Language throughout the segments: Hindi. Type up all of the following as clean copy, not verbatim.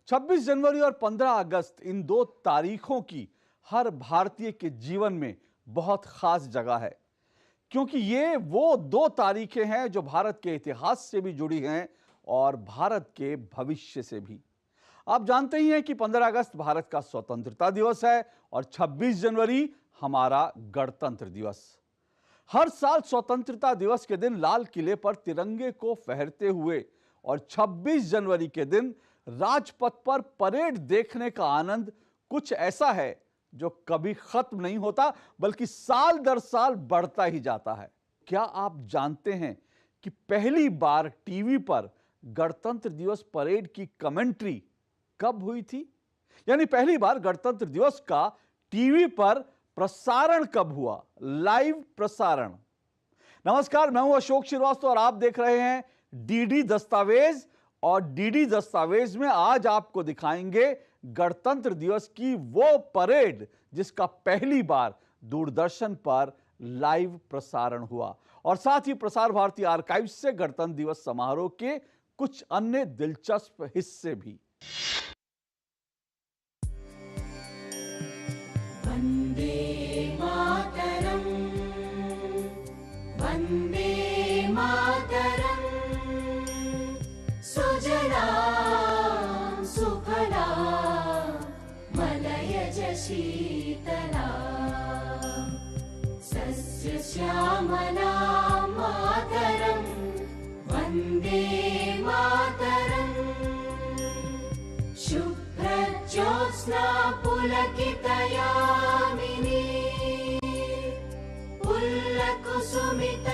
26 जनवरी और 15 अगस्त इन दो तारीखों की हर भारतीय के जीवन में बहुत खास जगह है, क्योंकि ये वो दो तारीखें हैं जो भारत के इतिहास से भी जुड़ी हैं और भारत के भविष्य से भी। आप जानते ही हैं कि 15 अगस्त भारत का स्वतंत्रता दिवस है और 26 जनवरी हमारा गणतंत्र दिवस। हर साल स्वतंत्रता दिवस के दिन लाल किले पर तिरंगे को फहरते हुए और 26 जनवरी के दिन राजपथ पर परेड देखने का आनंद कुछ ऐसा है जो कभी खत्म नहीं होता, बल्कि साल दर साल बढ़ता ही जाता है। क्या आप जानते हैं कि पहली बार टीवी पर गणतंत्र दिवस परेड की कमेंट्री कब हुई थी? यानी पहली बार गणतंत्र दिवस का टीवी पर प्रसारण कब हुआ, लाइव प्रसारण। नमस्कार, मैं हूं अशोक श्रीवास्तव और आप देख रहे हैं डीडी दस्तावेज। और डीडी दस्तावेज में आज आपको दिखाएंगे गणतंत्र दिवस की वो परेड जिसका पहली बार दूरदर्शन पर लाइव प्रसारण हुआ, और साथ ही प्रसार भारती आर्काइव से गणतंत्र दिवस समारोह के कुछ अन्य दिलचस्प हिस्से भी। वंदे मातरम, वंदे मातरम, सुजला सुफला मलयज शीतला, सस्य श्यामला मातरम, वंदे मातरम, शुभ्रज्योत्स्ना पुलकितयामिनी, पुल्लकुसुमित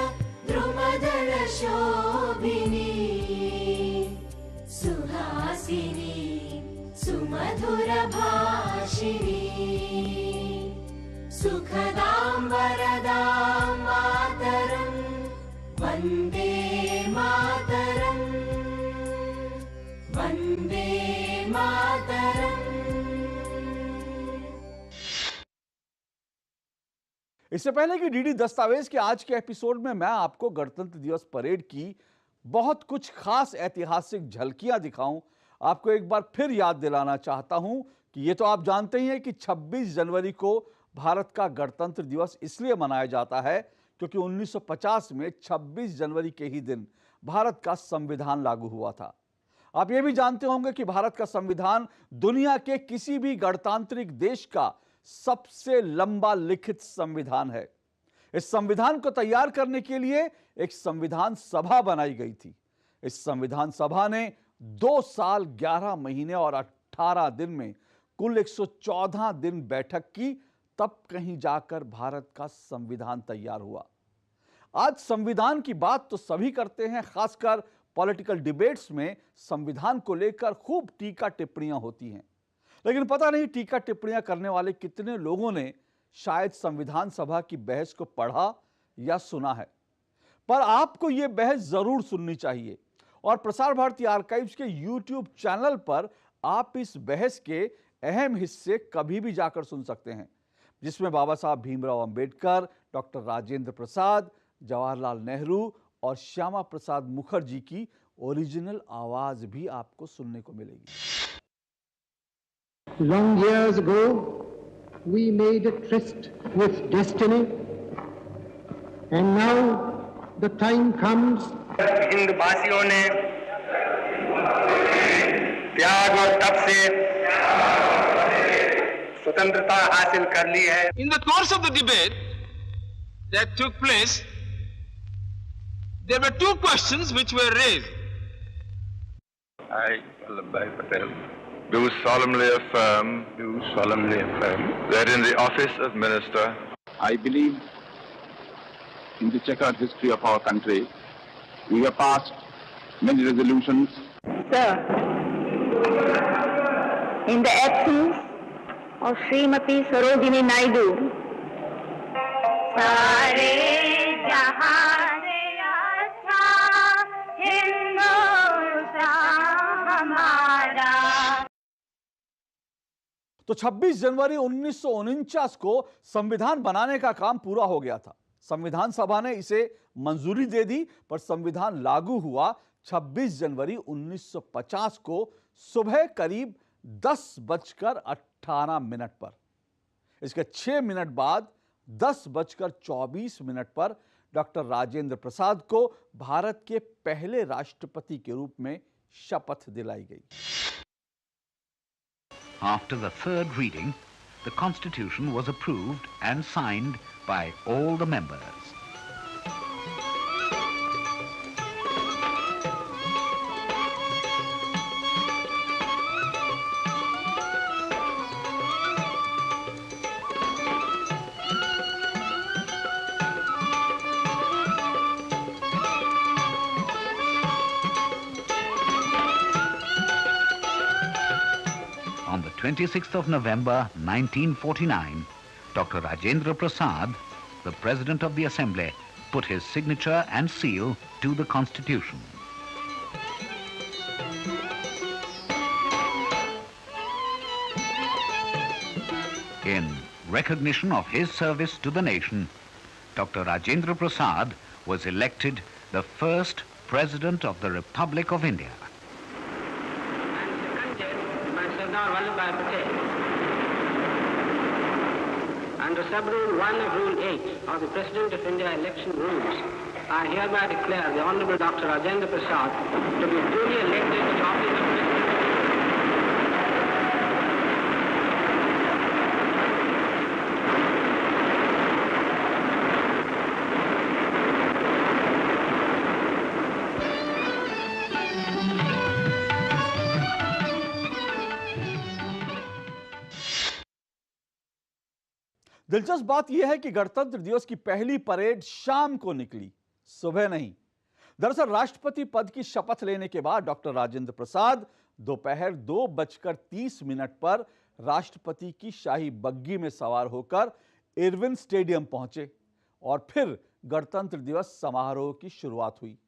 द्रुमदल शोभिनी, सुहासिनी सुमधुर भाषिणी, सुखदां वरदां मातरं, वन्दे मातरं, वन्दे मातरं। इससे पहले कि डीडी दस्तावेज के आज के एपिसोड में मैं आपको गणतंत्र दिवस परेड की बहुत कुछ खास ऐतिहासिक झलकियां दिखाऊं, आपको एक बार फिर याद दिलाना चाहता हूं कि ये तो आप जानते ही हैं कि 26 जनवरी को भारत का गणतंत्र दिवस इसलिए मनाया जाता है क्योंकि 1950 में 26 जनवरी के ही दिन भारत का संविधान लागू हुआ था। आप ये भी जानते होंगे कि भारत का संविधान दुनिया के किसी भी गणतांत्रिक देश का सबसे लंबा लिखित संविधान है। इस संविधान को तैयार करने के लिए एक संविधान सभा बनाई गई थी। इस संविधान सभा ने 2 साल 11 महीने और 18 दिन में कुल 114 दिन बैठक की, तब कहीं जाकर भारत का संविधान तैयार हुआ। आज संविधान की बात तो सभी करते हैं, खासकर पॉलिटिकल डिबेट्स में संविधान को लेकर खूब टीका टिप्पणियां होती हैं, लेकिन पता नहीं टीका टिप्पणियां करने वाले कितने लोगों ने शायद संविधान सभा की बहस को पढ़ा या सुना है। पर आपको यह बहस जरूर सुननी चाहिए और प्रसार भारती आर्काइव्स के YouTube चैनल पर आप इस बहस के अहम हिस्से कभी भी जाकर सुन सकते हैं, जिसमें बाबा साहब भीमराव अंबेडकर, डॉक्टर राजेंद्र प्रसाद, जवाहरलाल नेहरू और श्यामा प्रसाद मुखर्जी की ओरिजिनल आवाज भी आपको सुनने को मिलेगी। Long years ago, we made a tryst with destiny, and now the time comes. हिंदवासियों ने त्याग और तप से स्वतंत्रता हासिल कर ली है। In the course of the debate that took place, there were two questions which were raised. I, Vallabhbhai Patel, do solemnly affirm that in the office of minister, I believe in the checkered history of our country. We have passed many resolutions. Sir, in the absence of Srimati Sarojini Naidu, सारे जहां से अच्छा हिंदुस्तान हमारा। तो 26 जनवरी 1949 को संविधान बनाने का काम पूरा हो गया था। संविधान सभा ने इसे मंजूरी दे दी, पर संविधान लागू हुआ 26 जनवरी 1950 को सुबह करीब 10:18 पर। इसके 6 मिनट बाद 10:24 पर डॉक्टर राजेंद्र प्रसाद को भारत के पहले राष्ट्रपति के रूप में शपथ दिलाई गई। After the third reading, the Constitution was approved and signed by all the members. On the 26th of November 1949, Dr. Rajendra Prasad, the President of the Assembly, put his signature and seal to the Constitution. In recognition of his service to the nation, Dr. Rajendra Prasad was elected the first President of the Republic of India. Vallabhbhai Patel. Under Sub-Rule 1 of Rule 8 of the President of India election rules, I hereby declare the Honorable Dr. Rajendra Prasad to be duly elected to the office of President. दिलचस्प बात यह है कि गणतंत्र दिवस की पहली परेड शाम को निकली, सुबह नहीं। दरअसल राष्ट्रपति पद की शपथ लेने के बाद डॉक्टर राजेंद्र प्रसाद दोपहर 2:30 पर राष्ट्रपति की शाही बग्गी में सवार होकर इरविन स्टेडियम पहुंचे और फिर गणतंत्र दिवस समारोह की शुरुआत हुई।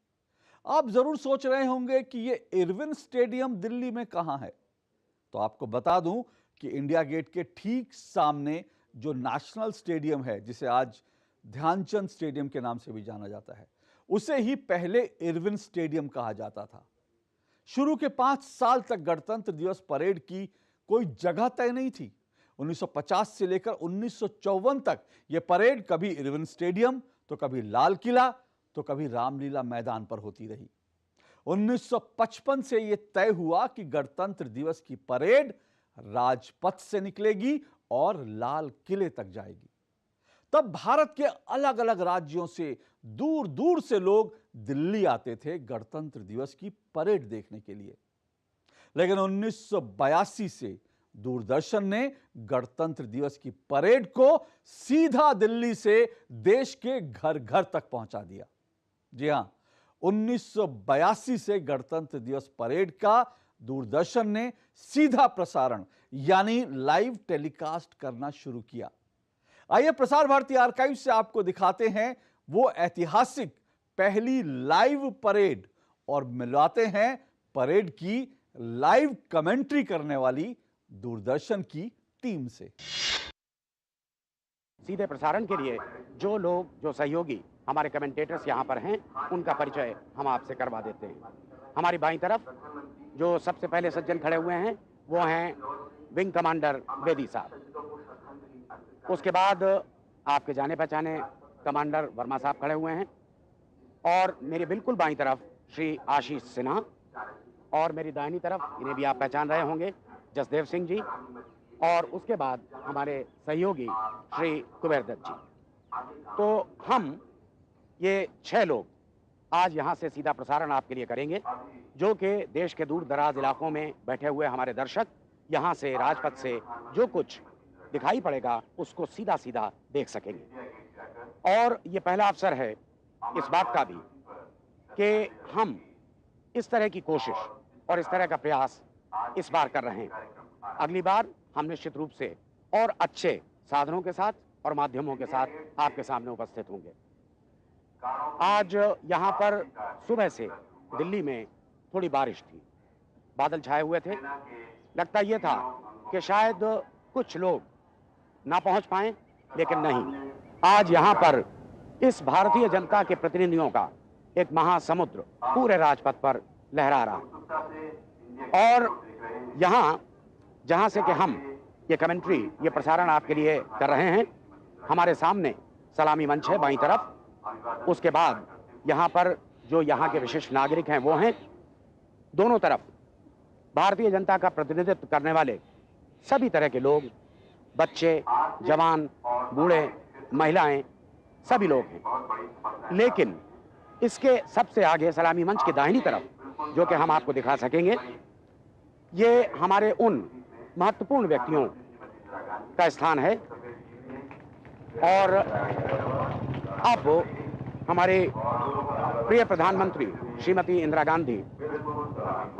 आप जरूर सोच रहे होंगे कि यह इरविन स्टेडियम दिल्ली में कहां है, तो आपको बता दूं कि इंडिया गेट के ठीक सामने जो नेशनल स्टेडियम है, जिसे आज ध्यानचंद स्टेडियम के नाम से भी जाना जाता है, उसे ही पहले इरविन स्टेडियम कहा जाता था। शुरू के 5 साल तक गणतंत्र दिवस परेड की कोई जगह तय नहीं थी। 1950 से लेकर 1954 तक यह परेड कभी इरविन स्टेडियम, तो कभी लाल किला, तो कभी रामलीला मैदान पर होती रही। 1955 से यह तय हुआ कि गणतंत्र दिवस की परेड राजपथ से निकलेगी और लाल किले तक जाएगी। तब भारत के अलग अलग राज्यों से दूर दूर से लोग दिल्ली आते थे गणतंत्र दिवस की परेड देखने के लिए। लेकिन 1982 से दूरदर्शन ने गणतंत्र दिवस की परेड को सीधा दिल्ली से देश के घर घर तक पहुंचा दिया। जी हां, 1982 से गणतंत्र दिवस परेड का दूरदर्शन ने सीधा प्रसारण यानी लाइव टेलीकास्ट करना शुरू किया। आइए प्रसार भारती आर्काइव से आपको दिखाते हैं वो ऐतिहासिक पहली लाइव परेड और मिलवाते हैं परेड की लाइव कमेंट्री करने वाली दूरदर्शन की टीम से। सीधे प्रसारण के लिए जो सहयोगी हमारे कमेंटेटर्स यहाँ पर हैं, उनका परिचय हम आपसे करवा देते हैं। हमारी बाईं तरफ जो सबसे पहले सज्जन खड़े हुए हैं वो हैं विंग कमांडर बेदी साहब। उसके बाद आपके जाने पहचाने कमांडर वर्मा साहब खड़े हुए हैं और मेरी बिल्कुल बाईं तरफ श्री आशीष सिन्हा और मेरी दाहिनी तरफ, इन्हें भी आप पहचान रहे होंगे, जसदेव सिंह जी, और उसके बाद हमारे सहयोगी श्री कुबेर दत्त जी। तो हम ये 6 लोग आज यहाँ से सीधा प्रसारण आपके लिए करेंगे, जो कि देश के दूर दराज इलाकों में बैठे हुए हमारे दर्शक यहाँ से राजपथ से जो कुछ दिखाई पड़ेगा उसको सीधा सीधा देख सकेंगे। और ये पहला अवसर है इस बात का भी कि हम इस तरह की कोशिश और इस तरह का प्रयास इस बार कर रहे हैं। अगली बार हम निश्चित रूप से और अच्छे साधनों के साथ और माध्यमों के साथ आपके सामने उपस्थित होंगे। आज यहाँ पर सुबह से दिल्ली में थोड़ी बारिश थी, बादल छाए हुए थे। लगता यह था कि शायद कुछ लोग ना पहुंच पाए, लेकिन नहीं, आज यहाँ पर इस भारतीय जनता के प्रतिनिधियों का एक महासमुद्र पूरे राजपथ पर लहरा रहा है। और यहाँ जहां से कि हम ये कमेंट्री, ये प्रसारण आपके लिए कर रहे हैं। हमारे सामने सलामी मंच है बाईं तरफ। उसके बाद यहाँ पर जो यहाँ के विशिष्ट नागरिक हैं वो हैं। दोनों तरफ भारतीय जनता का प्रतिनिधित्व करने वाले सभी तरह के लोग, बच्चे, जवान, बूढ़े, महिलाएं, सभी लोग हैं। लेकिन इसके सबसे आगे सलामी मंच की दाहिनी तरफ, जो कि हम आपको दिखा सकेंगे, ये हमारे उन महत्वपूर्ण व्यक्तियों का स्थान है। और अब हमारे प्रिय प्रधानमंत्री श्रीमती इंदिरा गांधी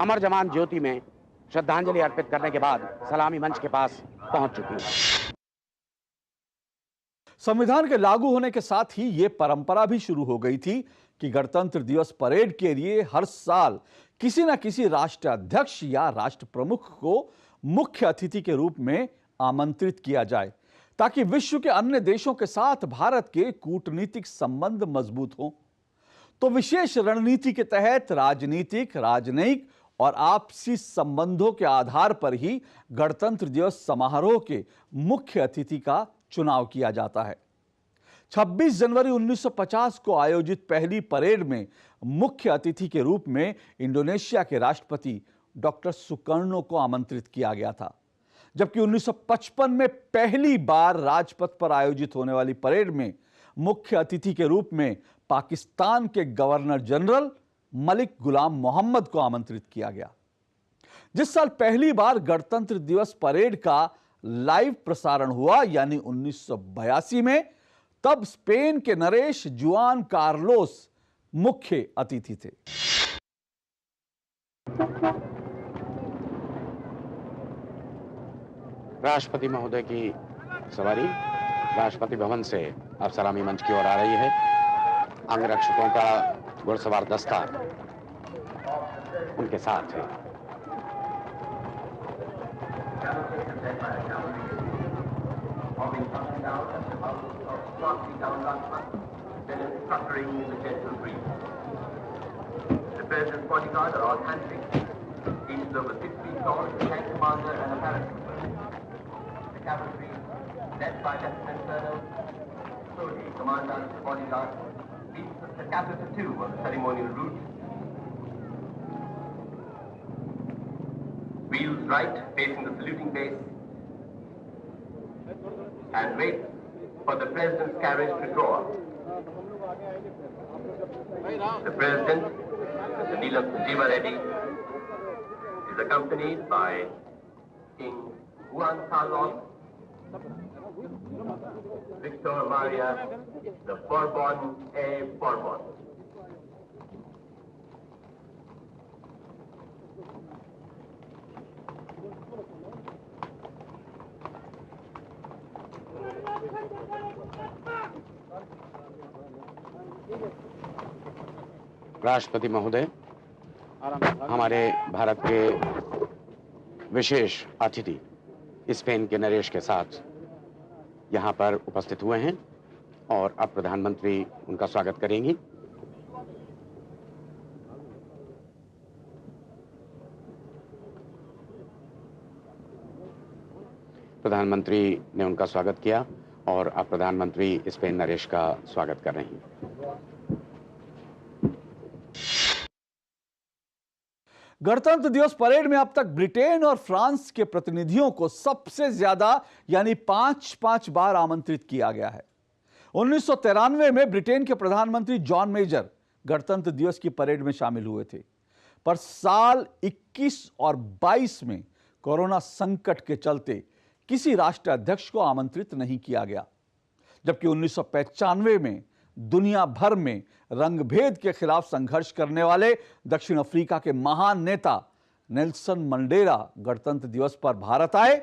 अमर जवान ज्योति में श्रद्धांजलि अर्पित करने के बाद सलामी मंच के पास पहुंच चुकी है। संविधान के लागू होने के साथ ही यह परंपरा भी शुरू हो गई थी कि गणतंत्र दिवस परेड के लिए हर साल किसी न किसी राष्ट्राध्यक्ष या राष्ट्र प्रमुख को मुख्य अतिथि के रूप में आमंत्रित किया जाए, ताकि विश्व के अन्य देशों के साथ भारत के कूटनीतिक संबंध मजबूत हों। तो विशेष रणनीति के तहत राजनीतिक, राजनयिक और आपसी संबंधों के आधार पर ही गणतंत्र दिवस समारोह के मुख्य अतिथि का चुनाव किया जाता है। 26 जनवरी 1950 को आयोजित पहली परेड में मुख्य अतिथि के रूप में इंडोनेशिया के राष्ट्रपति डॉक्टर सुकर्णो को आमंत्रित किया गया था, जबकि 1955 में पहली बार राजपथ पर आयोजित होने वाली परेड में मुख्य अतिथि के रूप में पाकिस्तान के गवर्नर जनरल मलिक गुलाम मोहम्मद को आमंत्रित किया गया। जिस साल पहली बार गणतंत्र दिवस परेड का लाइव प्रसारण हुआ, यानी 1982 में, तब स्पेन के नरेश जुआन कार्लोस मुख्य अतिथि थे। राष्ट्रपति महोदय की सवारी राष्ट्रपति भवन से अब सलामी मंच की ओर आ रही है। अंगरक्षकों का घुड़सवार दस्ता उनके साथ है। The President's bodyguard are all handpicked. Each is over 6 feet tall, a tank commander and a paratrooper. The cavalry, led by Lieutenant Colonel Sodi, Commandant of the bodyguard, leads the capital 2 on the ceremonial route. Wheels right, facing the saluting base, and wait for the President's carriage to draw up. The President, Mr. Neelam Sanjeeva Reddy, is accompanied by King Juan Carlos, Victor Maria, the Bourbon A. Bourbon. राष्ट्रपति महोदय, हमारे भारत के विशेष अतिथि स्पेन के नरेश के साथ यहाँ पर उपस्थित हुए हैं और अब प्रधानमंत्री उनका स्वागत करेंगी। प्रधानमंत्री ने उनका स्वागत किया और अब प्रधानमंत्री स्पेन नरेश का स्वागत कर रही हैं। गणतंत्र दिवस परेड में अब तक ब्रिटेन और फ्रांस के प्रतिनिधियों को सबसे ज्यादा यानी 5 बार आमंत्रित किया गया है। 1993 में ब्रिटेन के प्रधानमंत्री जॉन मेजर गणतंत्र दिवस की परेड में शामिल हुए थे, पर साल 21 और 22 में कोरोना संकट के चलते किसी राष्ट्राध्यक्ष को आमंत्रित नहीं किया गया, जबकि 1995 में दुनिया भर में रंगभेद के खिलाफ संघर्ष करने वाले दक्षिण अफ्रीका के महान नेता नेल्सन मंडेला गणतंत्र दिवस पर भारत आए,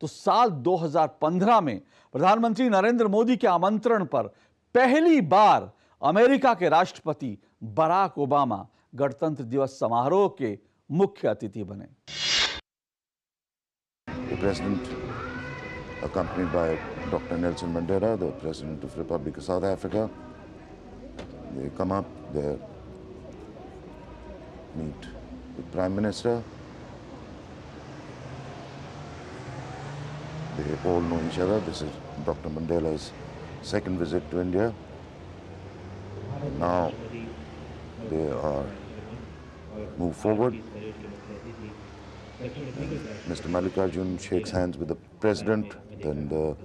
तो साल 2015 में प्रधानमंत्री नरेंद्र मोदी के आमंत्रण पर पहली बार अमेरिका के राष्ट्रपति बराक ओबामा गणतंत्र दिवस समारोह के मुख्य अतिथि बने। Accompanied by Dr. Nelson Mandela, the President of the Republic of South Africa. They come up, they meet the Prime Minister, They all know each other. This is Dr. Mandela's second visit to India. Now they are moved forward. Mr. Mallikarjun shakes hands with the president, then the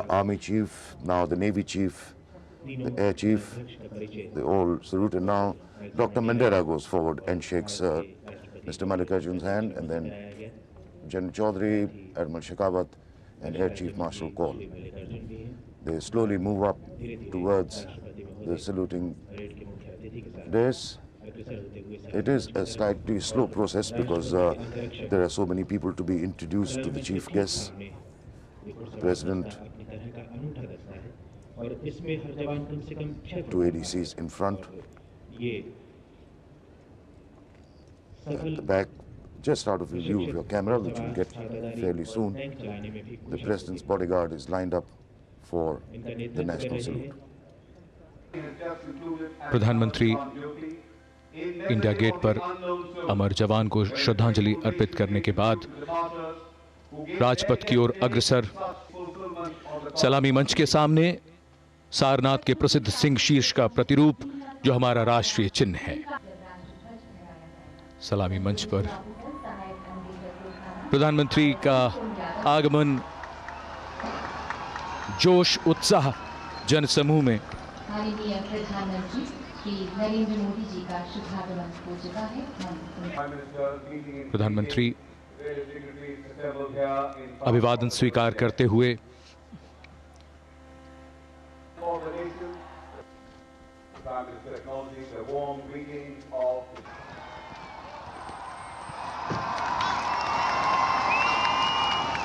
army chief, now the navy chief, the air chief. They all salute, and now Dr. Mandela goes forward and shakes Mr. Mallikarjun's hand, and then General Chaudhary, Admiral Shekhawat, and Air Chief Marshal Kaul. They slowly move up towards the saluting dais. It is a slightly slow process because there are so many people to be introduced to the chief guests. President, two ADCs in front, at the back, just out of view of your camera, which will get fairly soon. The President's bodyguard is lined up for the national salute. प्रधानमंत्री इंडिया गेट पर अमर जवान को श्रद्धांजलि अर्पित करने के बाद राजपथ की ओर अग्रसर, सलामी मंच के सामने सारनाथ के प्रसिद्ध सिंह शीर्ष का प्रतिरूप जो हमारा राष्ट्रीय चिन्ह है। सलामी मंच पर प्रधानमंत्री का आगमन जोश उत्साह जनसमूह में। माननीय प्रधानमंत्री श्री नरेंद्र मोदी जी का शुभागमन हो चुका है। प्रधानमंत्री अभिवादन स्वीकार करते हुए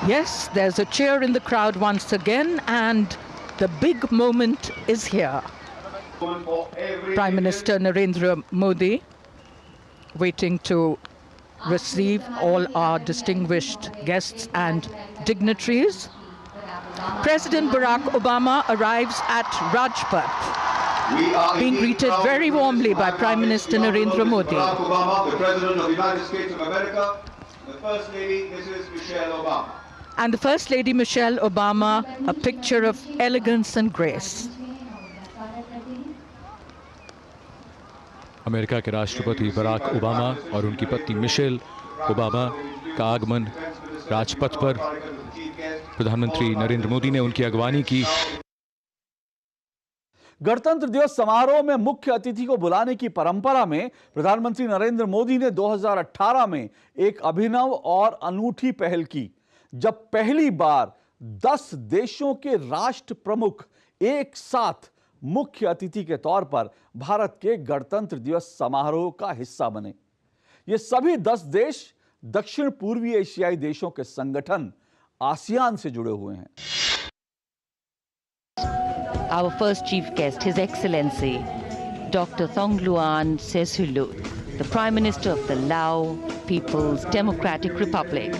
Yes, there's a cheer in the crowd once again, and the big moment is here. Prime Minister Narendra Modi waiting to receive all our distinguished guests and dignitaries. President Barack Obama arrives at Rajpath, being greeted very warmly by Prime Minister Narendra Modi. Barack Obama, the President of the United States of America, the First Lady, Mrs. Michelle Obama. And the First Lady Michelle Obama, a picture of elegance and grace. America के राष्ट्रपति बराक ओबामा और उनकी पत्नी मिशेल ओबामा का आगमन राजपथ पर। प्रधानमंत्री नरेंद्र मोदी ने उनकी अगवानी की। गणतंत्र दिवस समारोह में मुख्य अतिथि को बुलाने की परंपरा में प्रधानमंत्री नरेंद्र मोदी ने 2018 में एक अभिनव और अनूठी पहल की, जब पहली बार 10 देशों के राष्ट्र प्रमुख एक साथ मुख्य अतिथि के तौर पर भारत के गणतंत्र दिवस समारोह का हिस्सा बने। ये सभी 10 देश दक्षिण पूर्वी एशियाई देशों के संगठन आसियान से जुड़े हुए हैं। Our first chief guest, His Excellency Dr. Thongloun Sisulut, the Prime Minister of the Lao People's Democratic Republic.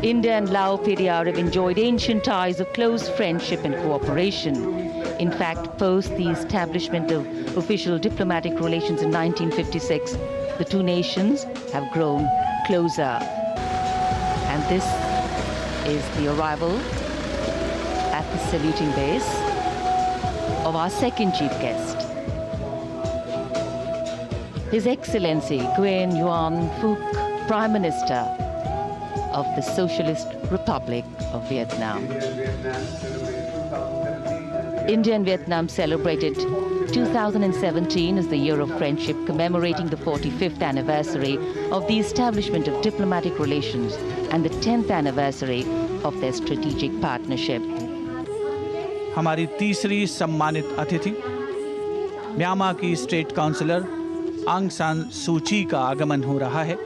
India and Lao PDR have enjoyed ancient ties of close friendship and cooperation. In fact, post the establishment of official diplomatic relations in 1956, the two nations have grown closer. And this is the arrival at the saluting base of our second chief guest, His Excellency Nguyen Xuan Phuc, Prime Minister of the Socialist Republic of Vietnam. India and Vietnam celebrated 2017 as the Year of Friendship, commemorating the 45th anniversary of the establishment of diplomatic relations and the 10th anniversary of their strategic partnership. हमारी तीसरी सम्मानित अतिथि म्यांमार की स्टेट काउंसिलर आंग सान सूची का आगमन हो रहा है।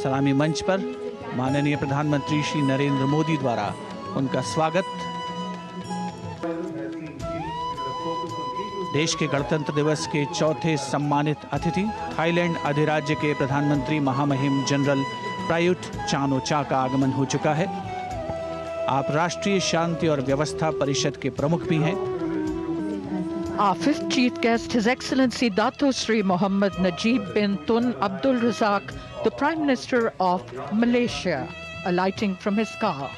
सलामी मंच पर माननीय प्रधानमंत्री श्री नरेंद्र मोदी द्वारा उनका स्वागत। देश के गणतंत्र दिवस के चौथे सम्मानित अतिथि थाईलैंड अधिराज्य के प्रधानमंत्री महामहिम जनरल प्रायुत चान-ओ-चा का आगमन हो चुका है। आप राष्ट्रीय शांति और व्यवस्था परिषद के प्रमुख भी हैं। Our fifth chief guest, His Excellency Dato Sri Mohammed Najib bin Tun Abdul Razak, the Prime Minister of Malaysia. alighting from his car.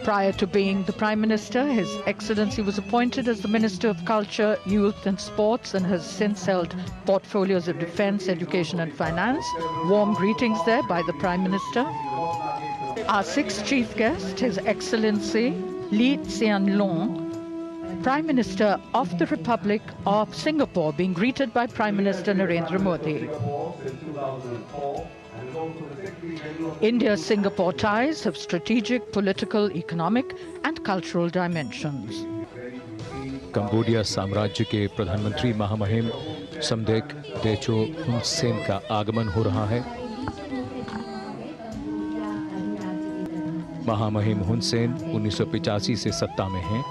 Prior to being the Prime Minister, His Excellency was appointed as the Minister of Culture, Youth and Sports and has since held portfolios of Defence, Education and Finance. Warm greetings there by the Prime Minister. Our sixth chief guest, His Excellency Lee Hsien Loong, Prime Minister of the Republic of Singapore, being greeted by Prime Minister Narendra Modi. India-Singapore ties have strategic, political, economic and cultural dimensions. Cambodia साम्राज्य के प्रधानमंत्री महामहिम समदेक तेचो हुन सेन का आगमन हो रहा है। महामहिम हुन सेन 1985 से सत्ता में हैं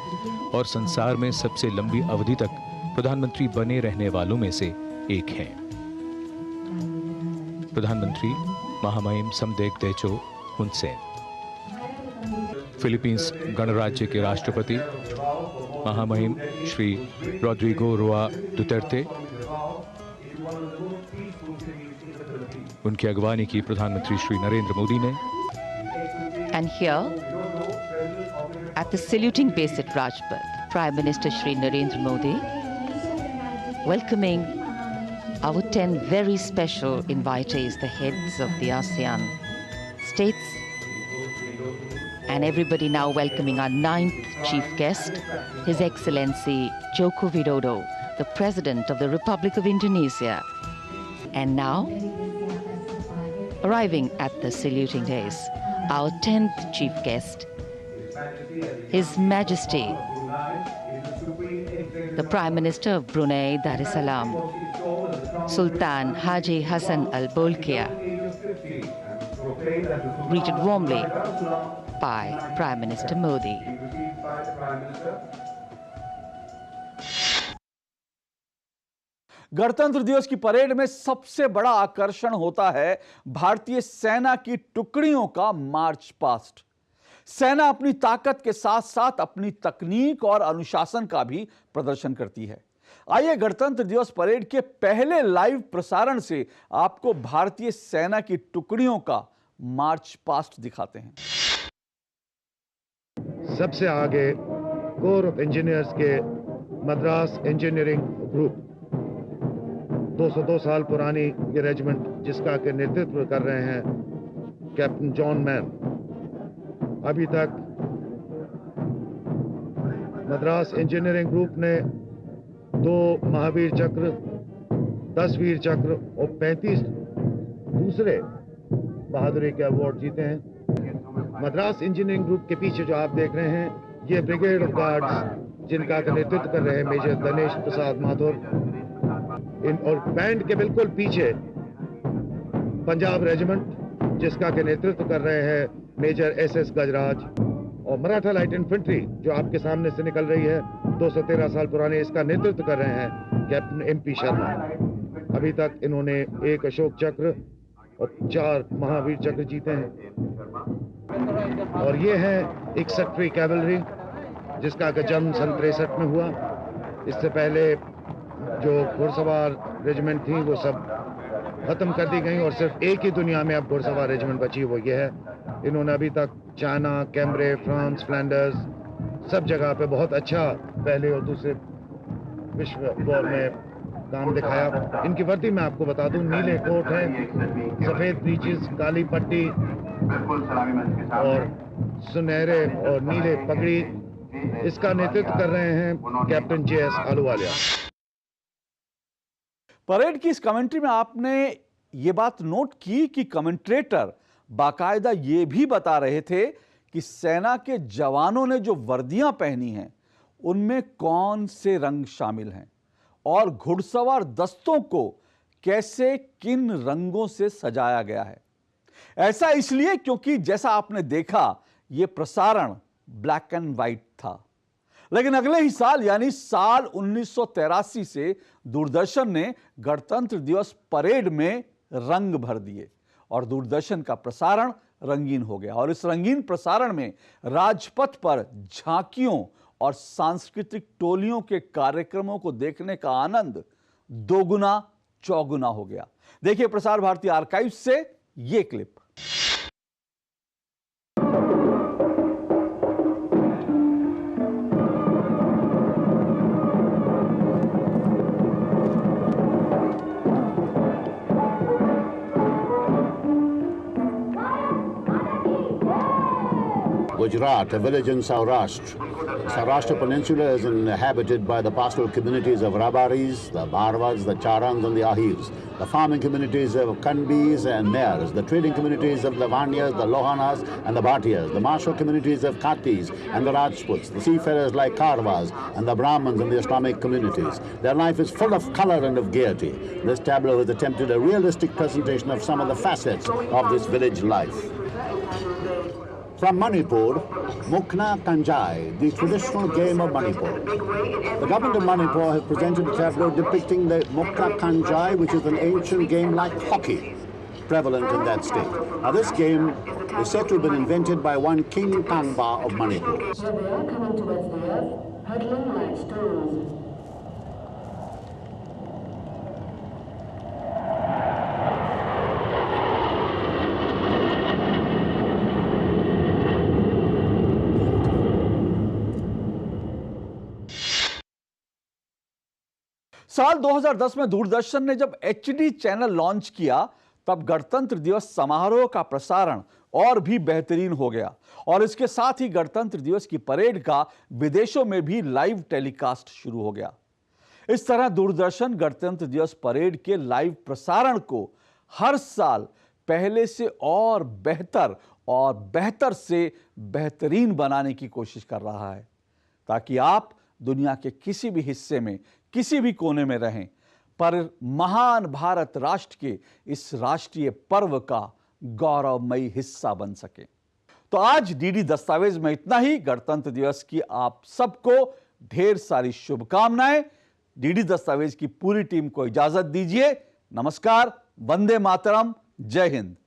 और संसार में सबसे लंबी अवधि तक प्रधानमंत्री बने रहने वालों में से एक हैं। प्रधानमंत्री महामहिम समदेक तेचो हुन सेन। फिलीपींस गणराज्य के राष्ट्रपति महामहिम श्री रोड्रिगो रोआ दुतेर्ते, उनकी अगवानी की प्रधानमंत्री श्री नरेंद्र मोदी ने। And here, at the saluting base at Rajpath, Prime Minister Shri Narendra Modi welcoming our 10 very special invitees, the heads of the ASEAN states, and everybody now welcoming our 9th chief guest, His Excellency Joko Widodo, the President of the Republic of Indonesia. And now, arriving at the saluting dais, our 10th chief guest, His Majesty, the Prime Minister of Brunei Darussalam, Sultan Haji Hassan Al Bolkiah, greeted warmly by Prime Minister Modi. गणतंत्र दिवस की परेड में सबसे बड़ा आकर्षण होता है भारतीय सेना की टुकड़ियों का मार्च पास्ट। सेना अपनी ताकत के साथ साथ अपनी तकनीक और अनुशासन का भी प्रदर्शन करती है। आइए गणतंत्र दिवस परेड के पहले लाइव प्रसारण से आपको भारतीय सेना की टुकड़ियों का मार्च पास्ट दिखाते हैं। सबसे आगे कोर ऑफ इंजीनियर्स के मद्रास इंजीनियरिंग ग्रुप, 202 साल पुरानी ये रेजिमेंट जिसका के नेतृत्व कर रहे हैं कैप्टन जॉन मैन। अभी तक मद्रास इंजीनियरिंग ग्रुप ने 2 महावीर चक्र, 10 वीर चक्र और 35 दूसरे बहादुरी के अवार्ड जीते हैं। मद्रास इंजीनियरिंग ग्रुप के पीछे जो आप देख रहे हैं, ये ब्रिगेड ऑफ गार्ड्स जिनका नेतृत्व कर रहे हैं मेजर दिनेश प्रसाद माथुर, और बैंड के बिल्कुल पीछे पंजाब रेजिमेंट जिसका के नेतृत्व कर रहे हैं मेजर SS गजराज, और मराठा लाइट इन्फेंट्री जो आपके सामने से निकल रही है 213 साल पुराने, इसका नेतृत्व कर रहे हैं कैप्टन MP शर्मा। अभी तक इन्होंने 1 अशोक चक्र और 4 महावीर चक्र जीते हैं। और ये है 61वीं कैवलरी जिसका जन्म सन 63 में हुआ। इससे पहले जो घुड़सवार रेजिमेंट थी वो सब खत्म कर दी गई और सिर्फ एक ही दुनिया में अब घुड़सवार रेजिमेंट बची, वो ये है। इन्होंने अभी तक चाइना, कैम्ब्रे, फ्रांस, फ्लैंडर्स सब जगह पे बहुत अच्छा पहले और दूसरे विश्व वॉर में काम दिखाया। इनकी वर्दी मैं आपको बता दूं, नीले कोट हैं, सफेद ब्रीचेस, काली पट्टी और सुनहरे और नीले पगड़ी। इसका नेतृत्व कर रहे हैं कैप्टन JS आलूवालिया। परेड की इस कमेंट्री में आपने ये बात नोट की कि कमेंट्रेटर बाकायदा ये भी बता रहे थे कि सेना के जवानों ने जो वर्दियां पहनी हैं उनमें कौन से रंग शामिल हैं और घुड़सवार दस्तों को कैसे किन रंगों से सजाया गया है। ऐसा इसलिए क्योंकि जैसा आपने देखा ये प्रसारण ब्लैक एंड व्हाइट था, लेकिन अगले ही साल यानी साल 1983 से दूरदर्शन ने गणतंत्र दिवस परेड में रंग भर दिए और दूरदर्शन का प्रसारण रंगीन हो गया। और इस रंगीन प्रसारण में राजपथ पर झांकियों और सांस्कृतिक टोलियों के कार्यक्रमों को देखने का आनंद दोगुना चौगुना हो गया। देखिए प्रसार भारती आर्काइव से ये clip. Gujarat, a village in Saurashtra. Saurashtra Peninsula is inhabited by the pastoral communities of Rabaris, the Barwas, the Charans and the Ahirs. The farming communities of Kanbis and Nairs, the trading communities of the Vanyas, the Lohanas and the Bhatiyas, the martial communities of Khatis and the Rajputs, the seafarers like Karwas and the Brahmins and the Islamic communities. Their life is full of color and of gaiety. This tableau has attempted a realistic presentation of some of the facets of this village life. From Manipur, Mukna Kanjai, the traditional game of Manipur. The government of Manipur has presented a tableau depicting the Mukna Kanjai, which is an ancient game like hockey, prevalent in that state. Now this game is said to have been invented by one King Tangba of Manipur. So they are coming towards the earth, hurtling like stones. साल 2010 में दूरदर्शन ने जब HD चैनल लॉन्च किया तब गणतंत्र दिवस समारोह का प्रसारण और भी बेहतरीन हो गया और इसके साथ ही गणतंत्र दिवस की परेड का विदेशों में भी लाइव टेलीकास्ट शुरू हो गया। इस तरह दूरदर्शन गणतंत्र दिवस परेड के लाइव प्रसारण को हर साल पहले से और बेहतर से बेहतरीन बनाने की कोशिश कर रहा है ताकि आप दुनिया के किसी भी हिस्से में किसी भी कोने में रहें पर महान भारत राष्ट्र के इस राष्ट्रीय पर्व का गौरवमयी हिस्सा बन सके। तो आज डीडी दस्तावेज में इतना ही। गणतंत्र दिवस की आप सबको ढेर सारी शुभकामनाएं। डीडी दस्तावेज की पूरी टीम को इजाजत दीजिए। नमस्कार, वंदे मातरम, जय हिंद।